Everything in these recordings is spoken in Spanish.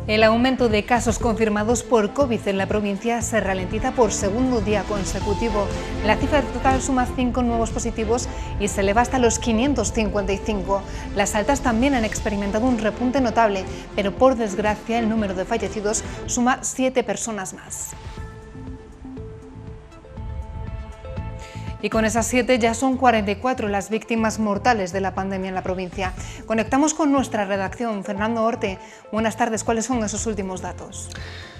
El aumento de casos confirmados por COVID en la provincia se ralentiza por segundo día consecutivo. La cifra total suma 5 nuevos positivos y se eleva hasta los 555. Las altas también han experimentado un repunte notable, pero por desgracia el número de fallecidos suma 7 personas más. Y con esas 7 ya son 44 las víctimas mortales de la pandemia en la provincia. Conectamos con nuestra redacción. Fernando Orte, buenas tardes. ¿Cuáles son esos últimos datos?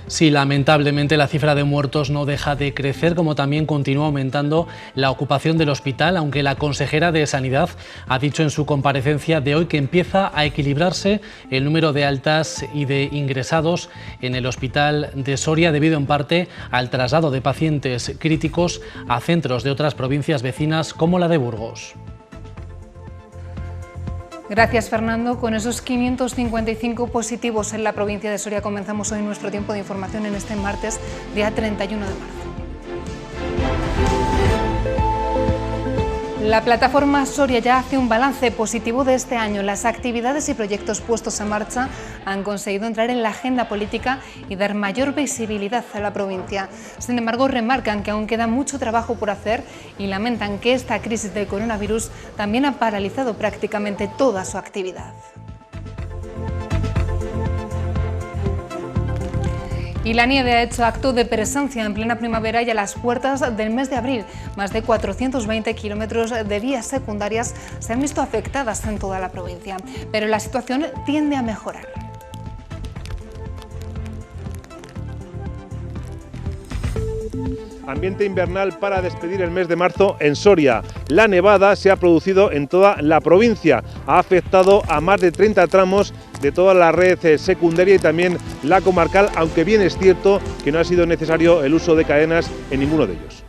Sí, lamentablemente la cifra de muertos no deja de crecer, como también continúa aumentando la ocupación del hospital, aunque la consejera de Sanidad ha dicho en su comparecencia de hoy que empieza a equilibrarse el número de altas y de ingresados en el hospital de Soria, debido en parte al traslado de pacientes críticos a centros de otras provincias vecinas como la de Burgos. Gracias, Fernando. Con esos 555 positivos en la provincia de Soria comenzamos hoy nuestro tiempo de información en este martes, día 31 de marzo. La plataforma Soria ya hace un balance positivo de este año. Las actividades y proyectos puestos en marcha han conseguido entrar en la agenda política y dar mayor visibilidad a la provincia. Sin embargo, remarcan que aún queda mucho trabajo por hacer y lamentan que esta crisis del coronavirus también ha paralizado prácticamente toda su actividad. Y la nieve ha hecho acto de presencia en plena primavera y a las puertas del mes de abril. Más de 420 kilómetros de vías secundarias se han visto afectadas en toda la provincia, pero la situación tiende a mejorar. Ambiente invernal para despedir el mes de marzo en Soria. La nevada se ha producido en toda la provincia. Ha afectado a más de 30 tramos de toda la red secundaria y también la comarcal, aunque bien es cierto que no ha sido necesario el uso de cadenas en ninguno de ellos.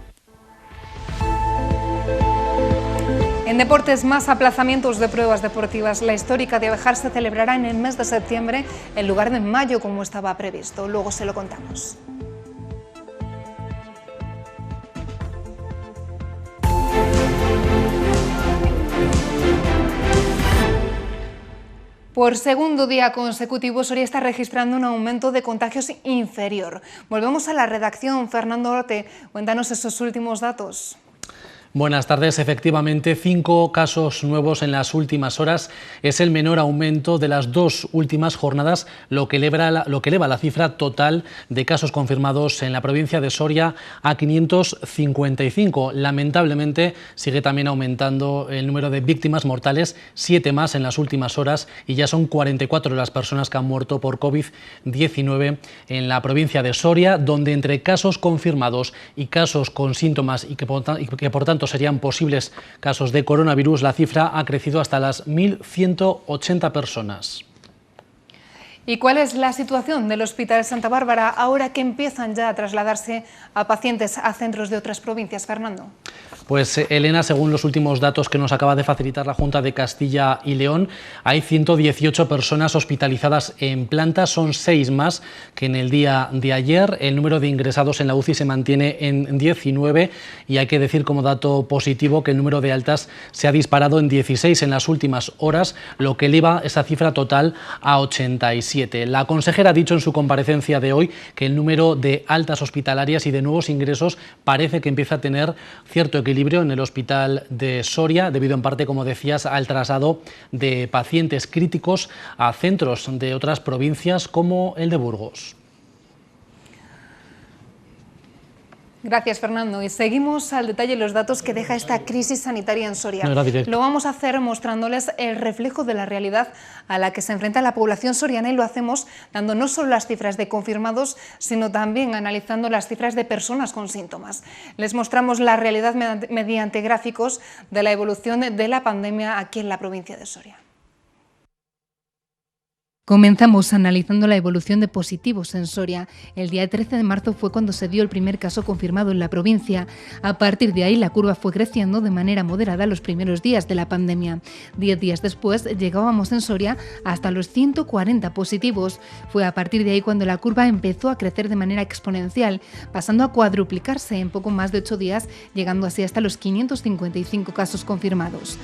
En deportes, más aplazamientos de pruebas deportivas. La histórica de Abejar se celebrará en el mes de septiembre en lugar de en mayo como estaba previsto. Luego se lo contamos. Por segundo día consecutivo, Soria está registrando un aumento de contagios inferior. Volvemos a la redacción. Fernando Orte, cuéntanos esos últimos datos. Buenas tardes. Efectivamente, 5 casos nuevos en las últimas horas. Es el menor aumento de las 2 últimas jornadas, lo que eleva la cifra total de casos confirmados en la provincia de Soria a 555. Lamentablemente, sigue también aumentando el número de víctimas mortales, 7 más en las últimas horas, y ya son 44 las personas que han muerto por COVID-19 en la provincia de Soria, donde entre casos confirmados y casos con síntomas y que por tanto serían posibles casos de coronavirus, la cifra ha crecido hasta las 1.180 personas. ¿Y cuál es la situación del Hospital Santa Bárbara ahora que empiezan ya a trasladarse a pacientes a centros de otras provincias, Fernando? Pues Elena, según los últimos datos que nos acaba de facilitar la Junta de Castilla y León, hay 118 personas hospitalizadas en planta, son 6 más que en el día de ayer. El número de ingresados en la UCI se mantiene en 19 y hay que decir como dato positivo que el número de altas se ha disparado en 16 en las últimas horas, lo que eleva esa cifra total a 87. La consejera ha dicho en su comparecencia de hoy que el número de altas hospitalarias y de nuevos ingresos parece que empieza a tener cierto equilibrio en el hospital de Soria, debido en parte, como decías, al traslado de pacientes críticos a centros de otras provincias como el de Burgos. Gracias, Fernando. Y seguimos al detalle los datos que deja esta crisis sanitaria en Soria. Lo vamos a hacer mostrándoles el reflejo de la realidad a la que se enfrenta la población soriana, y lo hacemos dando no solo las cifras de confirmados, sino también analizando las cifras de personas con síntomas. Les mostramos la realidad mediante gráficos de la evolución de la pandemia aquí en la provincia de Soria. Comenzamos analizando la evolución de positivos en Soria. El día 13 de marzo fue cuando se dio el primer caso confirmado en la provincia. A partir de ahí la curva fue creciendo de manera moderada los primeros días de la pandemia. 10 días después llegábamos en Soria hasta los 140 positivos. Fue a partir de ahí cuando la curva empezó a crecer de manera exponencial, pasando a cuadruplicarse en poco más de 8 días, llegando así hasta los 555 casos confirmados.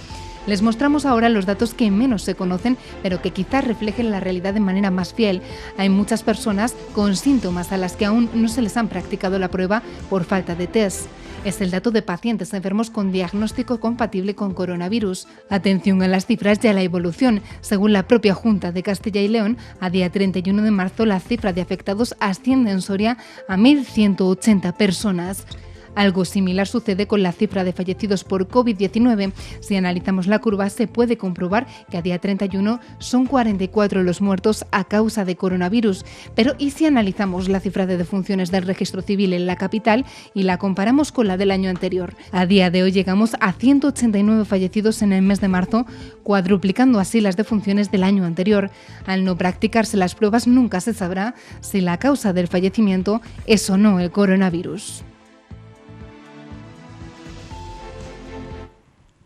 Les mostramos ahora los datos que menos se conocen, pero que quizás reflejen la realidad de manera más fiel. Hay muchas personas con síntomas a las que aún no se les han practicado la prueba por falta de test. Es el dato de pacientes enfermos con diagnóstico compatible con coronavirus. Atención a las cifras y a la evolución. Según la propia Junta de Castilla y León, a día 31 de marzo la cifra de afectados asciende en Soria a 1.180 personas. Algo similar sucede con la cifra de fallecidos por COVID-19. Si analizamos la curva, se puede comprobar que a día 31 son 44 los muertos a causa de coronavirus. Pero ¿y si analizamos la cifra de defunciones del registro civil en la capital y la comparamos con la del año anterior? A día de hoy llegamos a 189 fallecidos en el mes de marzo, cuadruplicando así las defunciones del año anterior. Al no practicarse las pruebas, nunca se sabrá si la causa del fallecimiento es o no el coronavirus.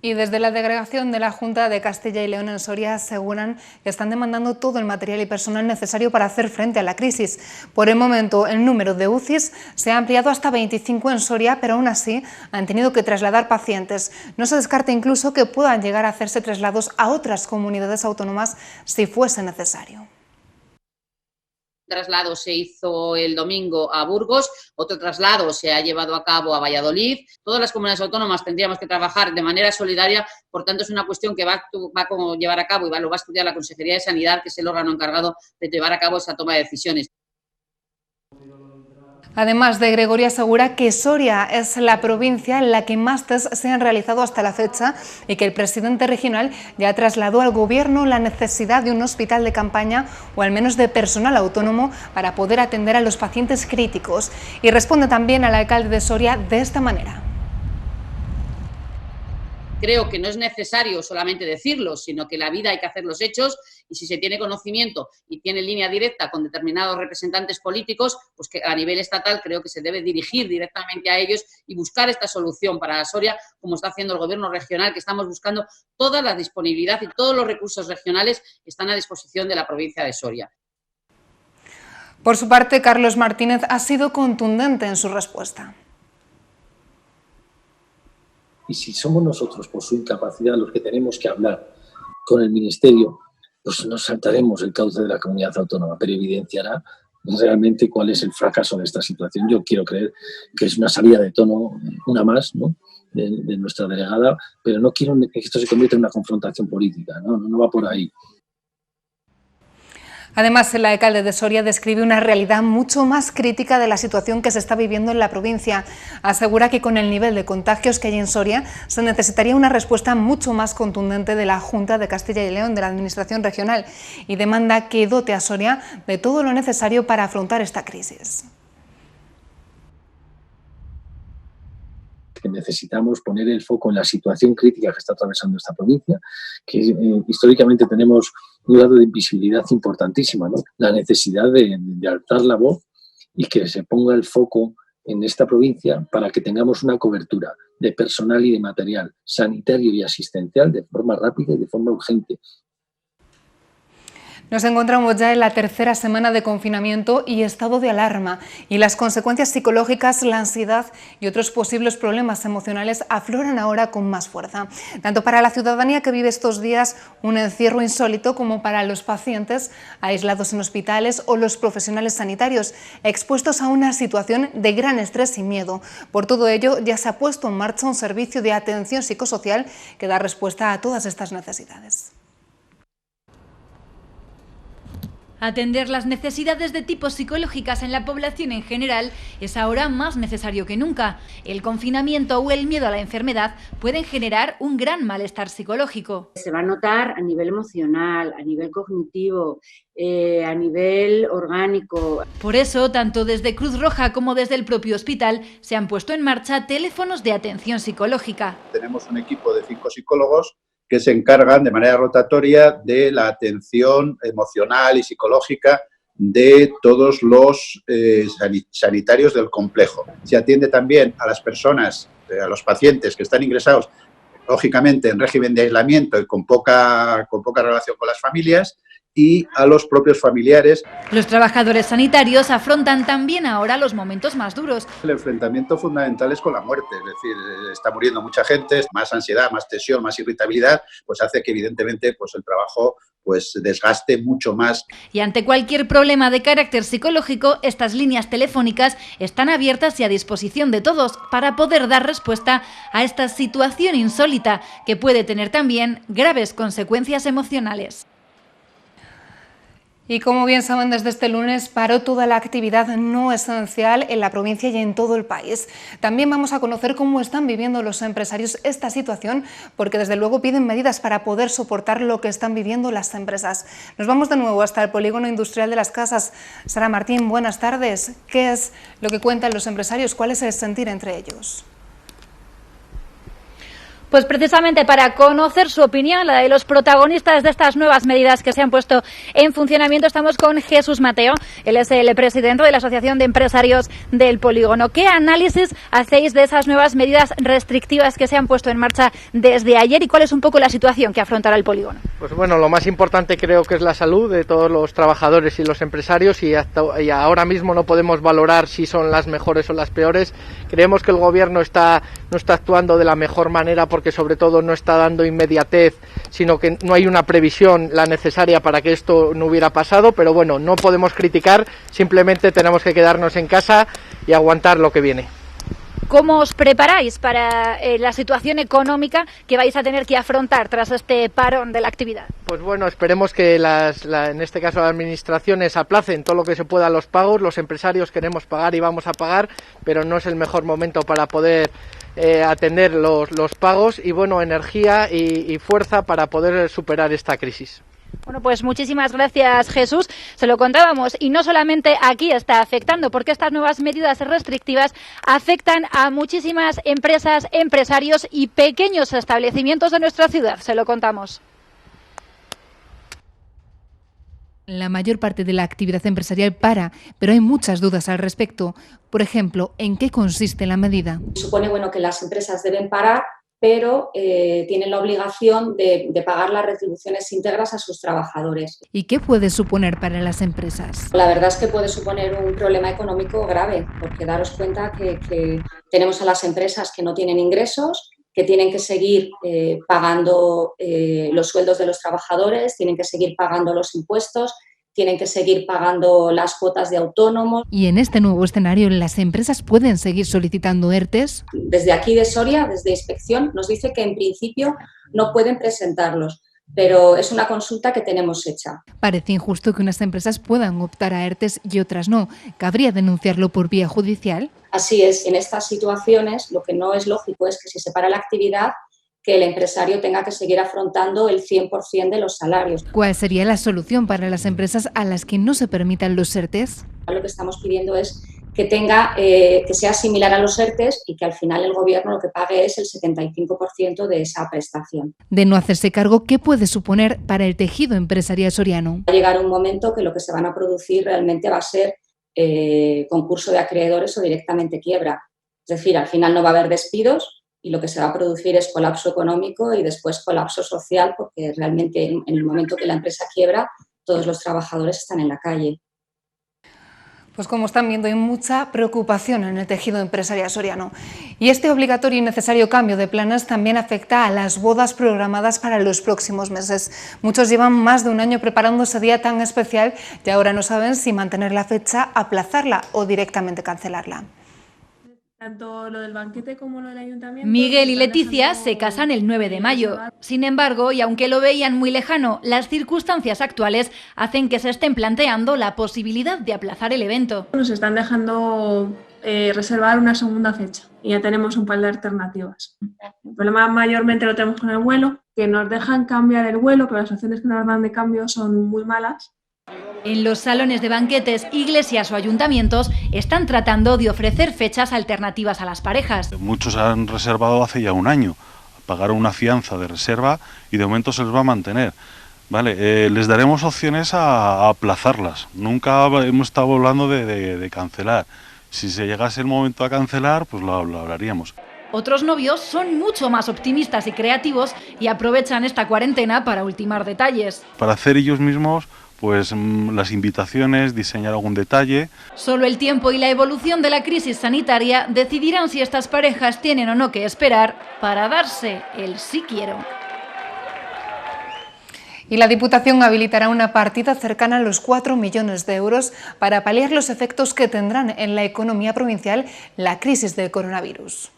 Y desde la delegación de la Junta de Castilla y León en Soria aseguran que están demandando todo el material y personal necesario para hacer frente a la crisis. Por el momento, el número de UCIs se ha ampliado hasta 25 en Soria, pero aún así han tenido que trasladar pacientes. No se descarta incluso que puedan llegar a hacerse traslados a otras comunidades autónomas si fuese necesario. Traslado se hizo el domingo a Burgos, otro traslado se ha llevado a cabo a Valladolid. Todas las comunidades autónomas tendríamos que trabajar de manera solidaria, por tanto es una cuestión que va a llevar a cabo y lo va a estudiar la Consejería de Sanidad, que es el órgano encargado de llevar a cabo esa toma de decisiones. Además de Gregorio, asegura que Soria es la provincia en la que más test se han realizado hasta la fecha y que el presidente regional ya trasladó al Gobierno la necesidad de un hospital de campaña o al menos de personal autónomo para poder atender a los pacientes críticos. Y responde también al alcalde de Soria de esta manera. Creo que no es necesario solamente decirlo, sino que la vida hay que hacer los hechos y si se tiene conocimiento y tiene línea directa con determinados representantes políticos, pues que a nivel estatal creo que se debe dirigir directamente a ellos y buscar esta solución para Soria, como está haciendo el Gobierno regional, que estamos buscando toda la disponibilidad y todos los recursos regionales están a disposición de la provincia de Soria. Por su parte, Carlos Martínez ha sido contundente en su respuesta. Y si somos nosotros, por su incapacidad, los que tenemos que hablar con el Ministerio, pues nos saltaremos el cauce de la comunidad autónoma, pero evidenciará realmente cuál es el fracaso de esta situación. Yo quiero creer que es una salida de tono, una más, ¿no?, de nuestra delegada, pero no quiero que esto se convierta en una confrontación política, no va por ahí. Además, el alcalde de Soria describe una realidad mucho más crítica de la situación que se está viviendo en la provincia. Asegura que con el nivel de contagios que hay en Soria se necesitaría una respuesta mucho más contundente de la Junta de Castilla y León, de la Administración regional, y demanda que dote a Soria de todo lo necesario para afrontar esta crisis. Que necesitamos poner el foco en la situación crítica que está atravesando esta provincia, que históricamente tenemos un grado de invisibilidad importantísima, ¿no? La necesidad de alzar la voz y que se ponga el foco en esta provincia para que tengamos una cobertura de personal y de material sanitario y asistencial de forma rápida y de forma urgente. Nos encontramos ya en la tercera semana de confinamiento y estado de alarma, y las consecuencias psicológicas, la ansiedad y otros posibles problemas emocionales afloran ahora con más fuerza, tanto para la ciudadanía que vive estos días un encierro insólito como para los pacientes aislados en hospitales o los profesionales sanitarios expuestos a una situación de gran estrés y miedo. Por todo ello, ya se ha puesto en marcha un servicio de atención psicosocial que da respuesta a todas estas necesidades. Atender las necesidades de tipo psicológicas en la población en general es ahora más necesario que nunca. El confinamiento o el miedo a la enfermedad pueden generar un gran malestar psicológico. Se va a notar a nivel emocional, a nivel cognitivo, a nivel orgánico. Por eso, tanto desde Cruz Roja como desde el propio hospital se han puesto en marcha teléfonos de atención psicológica. Tenemos un equipo de 5 psicólogos que se encargan de manera rotatoria de la atención emocional y psicológica de todos los sanitarios del complejo. Se atiende también a las personas, a los pacientes que están ingresados, lógicamente en régimen de aislamiento y con poca relación con las familias, y a los propios familiares. Los trabajadores sanitarios afrontan también ahora los momentos más duros. El enfrentamiento fundamental es con la muerte, es decir, está muriendo mucha gente, más ansiedad, más tensión, más irritabilidad, pues hace que evidentemente pues el trabajo pues desgaste mucho más. Y ante cualquier problema de carácter psicológico, estas líneas telefónicas están abiertas y a disposición de todos para poder dar respuesta a esta situación insólita que puede tener también graves consecuencias emocionales. Y como bien saben, desde este lunes paró toda la actividad no esencial en la provincia y en todo el país. También vamos a conocer cómo están viviendo los empresarios esta situación, porque desde luego piden medidas para poder soportar lo que están viviendo las empresas. Nos vamos de nuevo hasta el polígono industrial de Las Casas. Sara Martín, buenas tardes. ¿Qué es lo que cuentan los empresarios? ¿Cuál es el sentir entre ellos? Pues precisamente para conocer su opinión, la de los protagonistas de estas nuevas medidas que se han puesto en funcionamiento, estamos con Jesús Mateo. Él es el presidente de la Asociación de Empresarios del Polígono. ¿Qué análisis hacéis de esas nuevas medidas restrictivas que se han puesto en marcha desde ayer y cuál es un poco la situación que afrontará el polígono? Pues bueno, lo más importante creo que es la salud de todos los trabajadores y los empresarios y ahora mismo no podemos valorar si son las mejores o las peores. Creemos que el gobierno no está actuando de la mejor manera porque sobre todo no está dando inmediatez, sino que no hay una previsión la necesaria para que esto no hubiera pasado, pero bueno, no podemos criticar, simplemente tenemos que quedarnos en casa y aguantar lo que viene. ¿Cómo os preparáis para la situación económica que vais a tener que afrontar tras este parón de la actividad? Pues bueno, esperemos que en este caso las administraciones aplacen todo lo que se pueda los pagos. Los empresarios queremos pagar y vamos a pagar, pero no es el mejor momento para poder atender los pagos y bueno, energía y fuerza para poder superar esta crisis. Bueno, pues muchísimas gracias, Jesús. Se lo contábamos y no solamente aquí está afectando, porque estas nuevas medidas restrictivas afectan a muchísimas empresas, empresarios y pequeños establecimientos de nuestra ciudad. Se lo contamos. La mayor parte de la actividad empresarial para, pero hay muchas dudas al respecto. Por ejemplo, ¿en qué consiste la medida? Supone que las empresas deben parar, pero tienen la obligación de pagar las retribuciones íntegras a sus trabajadores. ¿Y qué puede suponer para las empresas? La verdad es que puede suponer un problema económico grave, porque daros cuenta que tenemos a las empresas que no tienen ingresos, que tienen que seguir pagando los sueldos de los trabajadores, tienen que seguir pagando los impuestos, tienen que seguir pagando las cuotas de autónomos. ¿Y en este nuevo escenario las empresas pueden seguir solicitando ERTEs? Desde aquí de Soria, desde Inspección, nos dice que en principio no pueden presentarlos, pero es una consulta que tenemos hecha. Parece injusto que unas empresas puedan optar a ERTEs y otras no. ¿Cabría denunciarlo por vía judicial? Así es, en estas situaciones lo que no es lógico es que si se para la actividad, que el empresario tenga que seguir afrontando el 100% de los salarios. ¿Cuál sería la solución para las empresas a las que no se permitan los ERTEs? Lo que estamos pidiendo es que sea similar a los ERTEs y que al final el gobierno lo que pague es el 75% de esa prestación. De no hacerse cargo, ¿qué puede suponer para el tejido empresarial soriano? Va a llegar un momento que lo que se van a producir realmente va a ser concurso de acreedores o directamente quiebra. Es decir, al final no va a haber despidos y lo que se va a producir es colapso económico y después colapso social, porque realmente en el momento que la empresa quiebra, todos los trabajadores están en la calle. Pues como están viendo, hay mucha preocupación en el tejido empresarial soriano. Y este obligatorio y necesario cambio de planes también afecta a las bodas programadas para los próximos meses. Muchos llevan más de un año preparando ese día tan especial y ahora no saben si mantener la fecha, aplazarla o directamente cancelarla. Tanto lo del banquete como lo del ayuntamiento. Miguel y Leticia se casan el 9 de mayo. Sin embargo, y aunque lo veían muy lejano, las circunstancias actuales hacen que se estén planteando la posibilidad de aplazar el evento. Nos están dejando reservar una segunda fecha y ya tenemos un par de alternativas. El problema mayormente lo tenemos con el vuelo, que nos dejan cambiar el vuelo, pero las opciones que nos dan de cambio son muy malas. En los salones de banquetes, iglesias o ayuntamientos están tratando de ofrecer fechas alternativas a las parejas. Muchos han reservado hace ya un año, pagaron una fianza de reserva y de momento se les va a mantener. Vale, les daremos opciones a aplazarlas. Nunca hemos estado hablando de cancelar. Si se llegase el momento a cancelar, pues lo hablaríamos. Otros novios son mucho más optimistas y creativos y aprovechan esta cuarentena para ultimar detalles. Para hacer ellos mismos pues las invitaciones, diseñar algún detalle. Solo el tiempo y la evolución de la crisis sanitaria decidirán si estas parejas tienen o no que esperar para darse el sí quiero. Y la Diputación habilitará una partida cercana a los 4 millones de euros para paliar los efectos que tendrán en la economía provincial la crisis del coronavirus.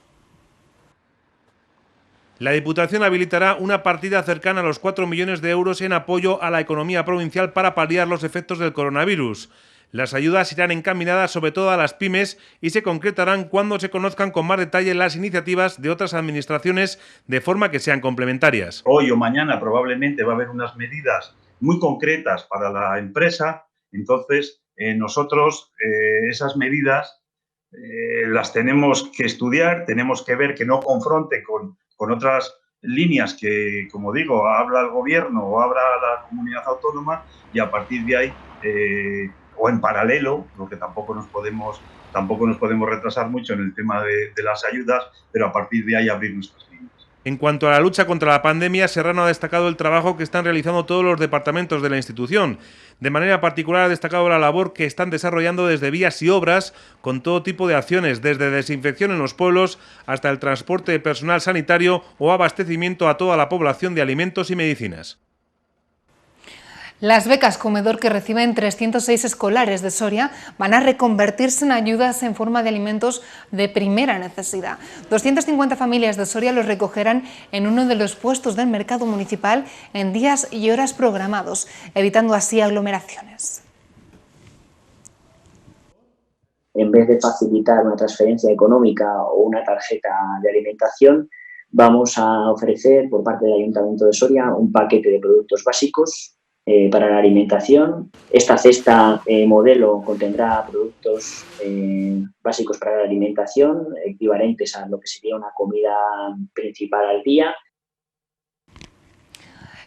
La Diputación habilitará una partida cercana a los 4 millones de euros en apoyo a la economía provincial para paliar los efectos del coronavirus. Las ayudas irán encaminadas sobre todo a las pymes y se concretarán cuando se conozcan con más detalle las iniciativas de otras administraciones de forma que sean complementarias. Hoy o mañana probablemente va a haber unas medidas muy concretas para la empresa, entonces nosotros esas medidas las tenemos que estudiar, tenemos que ver que no confronte con otras líneas que, como digo, habla el gobierno o habla la comunidad autónoma y a partir de ahí, o en paralelo, porque tampoco nos podemos retrasar mucho en el tema de las ayudas, pero a partir de ahí abrir nuestras líneas. En cuanto a la lucha contra la pandemia, Serrano ha destacado el trabajo que están realizando todos los departamentos de la institución. De manera particular ha destacado la labor que están desarrollando desde vías y obras con todo tipo de acciones, desde desinfección en los pueblos hasta el transporte de personal sanitario o abastecimiento a toda la población de alimentos y medicinas. Las becas comedor que reciben 306 escolares de Soria van a reconvertirse en ayudas en forma de alimentos de primera necesidad. 250 familias de Soria los recogerán en uno de los puestos del mercado municipal en días y horas programados, evitando así aglomeraciones. En vez de facilitar una transferencia económica o una tarjeta de alimentación, vamos a ofrecer por parte del Ayuntamiento de Soria un paquete de productos básicos para la alimentación. Esta cesta modelo contendrá productos básicos para la alimentación, equivalentes a lo que sería una comida principal al día.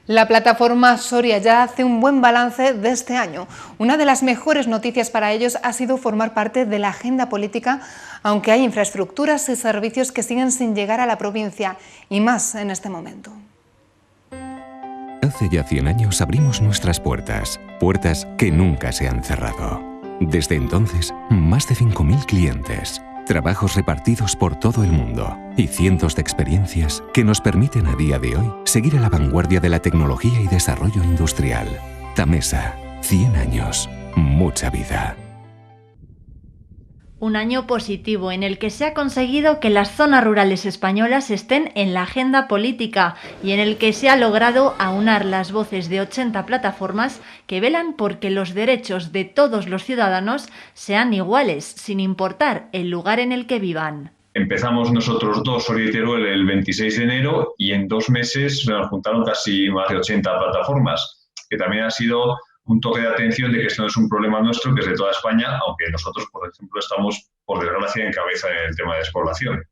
La plataforma Soria ya hace un buen balance de este año. Una de las mejores noticias para ellos ha sido formar parte de la agenda política, aunque hay infraestructuras y servicios que siguen sin llegar a la provincia, y más en este momento. Hace ya 100 años abrimos nuestras puertas, puertas que nunca se han cerrado. Desde entonces, más de 5.000 clientes, trabajos repartidos por todo el mundo y cientos de experiencias que nos permiten a día de hoy seguir a la vanguardia de la tecnología y desarrollo industrial. Tamesa, 100 años, mucha vida. Un año positivo en el que se ha conseguido que las zonas rurales españolas estén en la agenda política y en el que se ha logrado aunar las voces de 80 plataformas que velan por que los derechos de todos los ciudadanos sean iguales, sin importar el lugar en el que vivan. Empezamos nosotros dos, Soria y Teruel, el 26 de enero y en 2 meses se nos juntaron casi más de 80 plataformas, que también ha sido un toque de atención de que esto no es un problema nuestro, que es de toda España, aunque nosotros, por ejemplo, estamos, por desgracia, en cabeza en el tema de despoblación.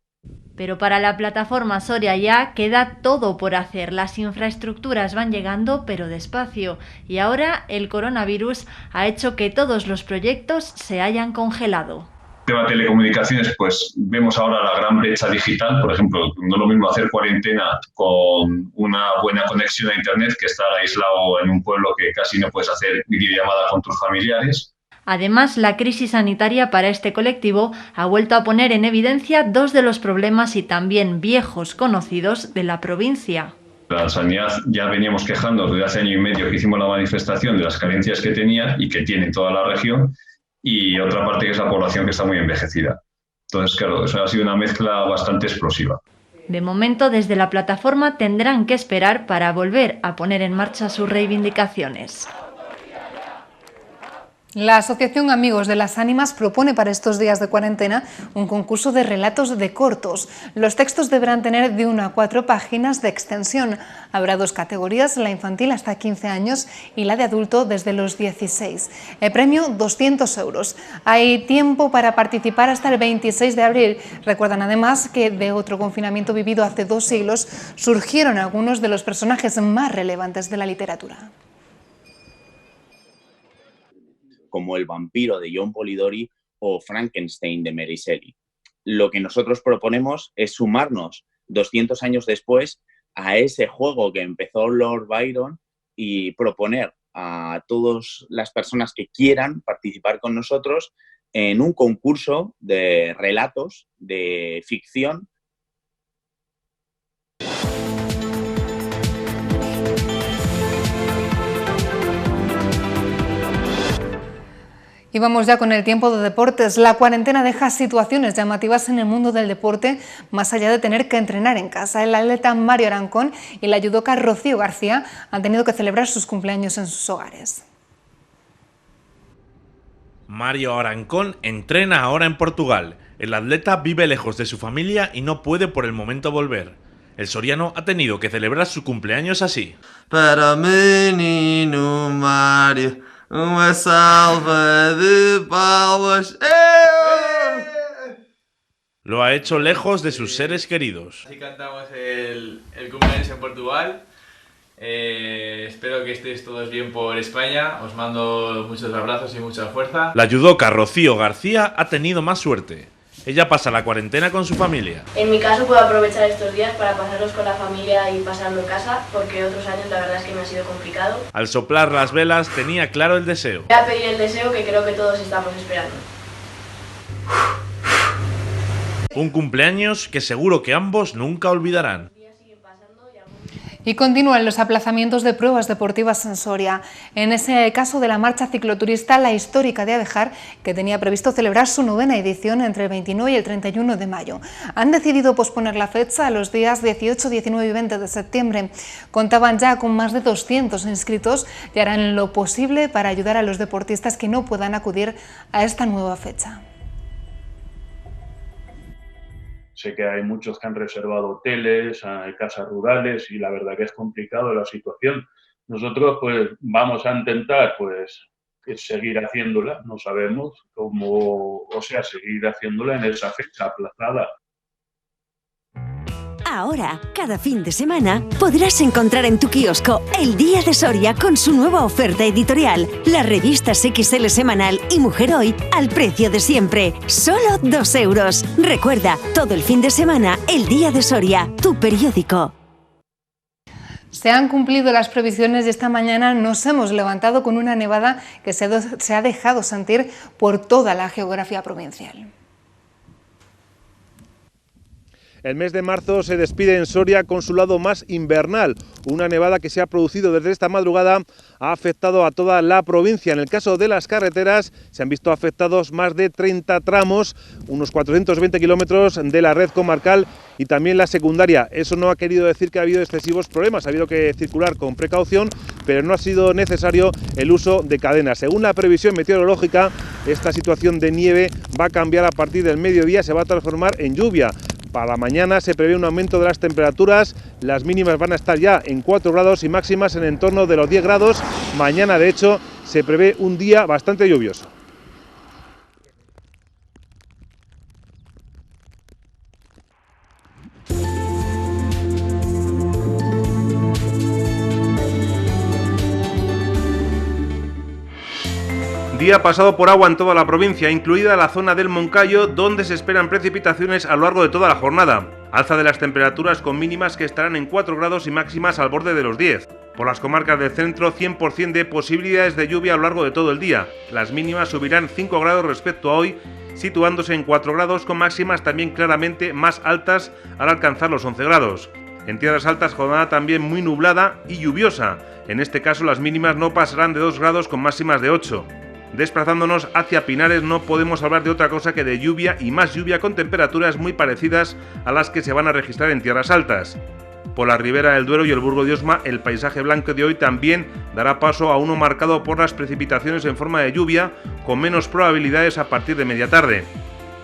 Pero para la plataforma Soria ya queda todo por hacer. Las infraestructuras van llegando, pero despacio. Y ahora el coronavirus ha hecho que todos los proyectos se hayan congelado. Tema de telecomunicaciones, pues vemos ahora la gran brecha digital. Por ejemplo, no es lo mismo hacer cuarentena con una buena conexión a internet que estar aislado en un pueblo que casi no puedes hacer videollamada con tus familiares. Además, la crisis sanitaria para este colectivo ha vuelto a poner en evidencia 2 de los problemas y también viejos conocidos de la provincia. La sanidad ya veníamos quejando desde hace año y medio que hicimos la manifestación de las carencias que tenía y que tiene toda la región. Y otra parte que es la población que está muy envejecida. Entonces, claro, eso ha sido una mezcla bastante explosiva. De momento, desde la plataforma tendrán que esperar para volver a poner en marcha sus reivindicaciones. La Asociación Amigos de las Ánimas propone para estos días de cuarentena un concurso de relatos de cortos. Los textos deberán tener de 1 a 4 páginas de extensión. Habrá 2 categorías, la infantil hasta 15 años y la de adulto desde los 16. El premio, 200 euros. Hay tiempo para participar hasta el 26 de abril. Recuerdan además que de otro confinamiento vivido hace 2 siglos surgieron algunos de los personajes más relevantes de la literatura. Como El vampiro de John Polidori o Frankenstein de Mary Shelley. Lo que nosotros proponemos es sumarnos 200 años después a ese juego que empezó Lord Byron y proponer a todas las personas que quieran participar con nosotros en un concurso de relatos de ficción. Y vamos ya con el tiempo de deportes. La cuarentena deja situaciones llamativas en el mundo del deporte, más allá de tener que entrenar en casa. El atleta Mario Arancón y la judoka Rocío García han tenido que celebrar sus cumpleaños en sus hogares. Mario Arancón entrena ahora en Portugal. El atleta vive lejos de su familia y no puede por el momento volver. El soriano ha tenido que celebrar su cumpleaños así. Para menino Mario, una salva de palmas. Lo ha hecho lejos de sus seres queridos. Así cantamos el cumpleaños en Portugal. Espero que estéis todos bien por España. Os mando muchos abrazos y mucha fuerza. La judoka Rocío García ha tenido más suerte. Ella pasa la cuarentena con su familia. En mi caso puedo aprovechar estos días para pasarlos con la familia y pasarlo en casa, porque otros años la verdad es que me ha sido complicado. Al soplar las velas tenía claro el deseo. Voy a pedir el deseo que creo que todos estamos esperando. Un cumpleaños que seguro que ambos nunca olvidarán. Y continúan los aplazamientos de pruebas deportivas en Soria. En ese caso de la marcha cicloturista, la histórica de Abejar, que tenía previsto celebrar su 9ª edición entre el 29 y el 31 de mayo. Han decidido posponer la fecha a los días 18, 19 y 20 de septiembre. Contaban ya con más de 200 inscritos y harán lo posible para ayudar a los deportistas que no puedan acudir a esta nueva fecha. Sé que hay muchos que han reservado hoteles, casas rurales y la verdad que es complicado la situación. Nosotros pues vamos a intentar pues seguir haciéndola, no sabemos cómo, seguir haciéndola en esa fecha aplazada. Ahora, cada fin de semana, podrás encontrar en tu kiosco El Día de Soria con su nueva oferta editorial. Las revistas XL Semanal y Mujer Hoy al precio de siempre. Solo 2 euros. Recuerda, todo el fin de semana, El Día de Soria, tu periódico. Se han cumplido las previsiones y esta mañana nos hemos levantado con una nevada que se ha dejado sentir por toda la geografía provincial. El mes de marzo se despide en Soria con su lado más invernal. Una nevada que se ha producido desde esta madrugada ha afectado a toda la provincia. En el caso de las carreteras se han visto afectados más de 30 tramos, unos 420 kilómetros de la red comarcal y también la secundaria. Eso no ha querido decir que ha habido excesivos problemas, ha habido que circular con precaución, pero no ha sido necesario el uso de cadenas. Según la previsión meteorológica, esta situación de nieve va a cambiar a partir del mediodía, se va a transformar en lluvia. Para mañana se prevé un aumento de las temperaturas, las mínimas van a estar ya en 4 grados y máximas en torno de los 10 grados. Mañana, de hecho, se prevé un día bastante lluvioso. Día pasado por agua en toda la provincia, incluida la zona del Moncayo, donde se esperan precipitaciones a lo largo de toda la jornada. Alza de las temperaturas con mínimas que estarán en 4 grados y máximas al borde de los 10. Por las comarcas del centro, 100% de posibilidades de lluvia a lo largo de todo el día. Las mínimas subirán 5 grados respecto a hoy, situándose en 4 grados con máximas también claramente más altas al alcanzar los 11 grados. En Tierras Altas, jornada también muy nublada y lluviosa. En este caso, las mínimas no pasarán de 2 grados con máximas de 8. Desplazándonos hacia Pinares no podemos hablar de otra cosa que de lluvia y más lluvia con temperaturas muy parecidas a las que se van a registrar en Tierras Altas. Por la ribera del Duero y el Burgo de Osma, el paisaje blanco de hoy también dará paso a uno marcado por las precipitaciones en forma de lluvia, con menos probabilidades a partir de media tarde.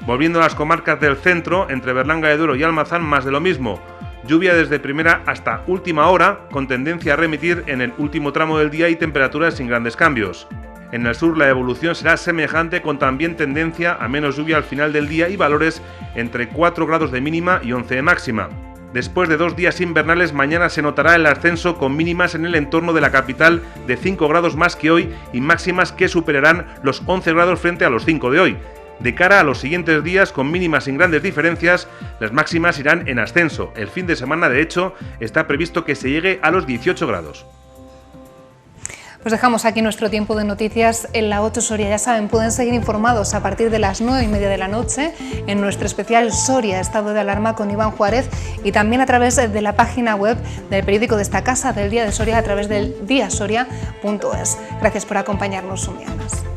Volviendo a las comarcas del centro, entre Berlanga de Duero y Almazán, más de lo mismo. Lluvia desde primera hasta última hora, con tendencia a remitir en el último tramo del día y temperaturas sin grandes cambios. En el sur la evolución será semejante, con también tendencia a menos lluvia al final del día y valores entre 4 grados de mínima y 11 de máxima. Después de 2 días invernales, mañana se notará el ascenso con mínimas en el entorno de la capital de 5 grados más que hoy y máximas que superarán los 11 grados frente a los 5 de hoy. De cara a los siguientes días, con mínimas sin grandes diferencias, las máximas irán en ascenso. El fin de semana, de hecho, está previsto que se llegue a los 18 grados. Pues dejamos aquí nuestro tiempo de noticias en la 8 Soria. Ya saben, pueden seguir informados a partir de las 9:30 de la noche en nuestro especial Soria, estado de alarma con Iván Juárez, y también a través de la página web del periódico de esta casa, del Día de Soria, a través del diasoria.es. Gracias por acompañarnos un día más.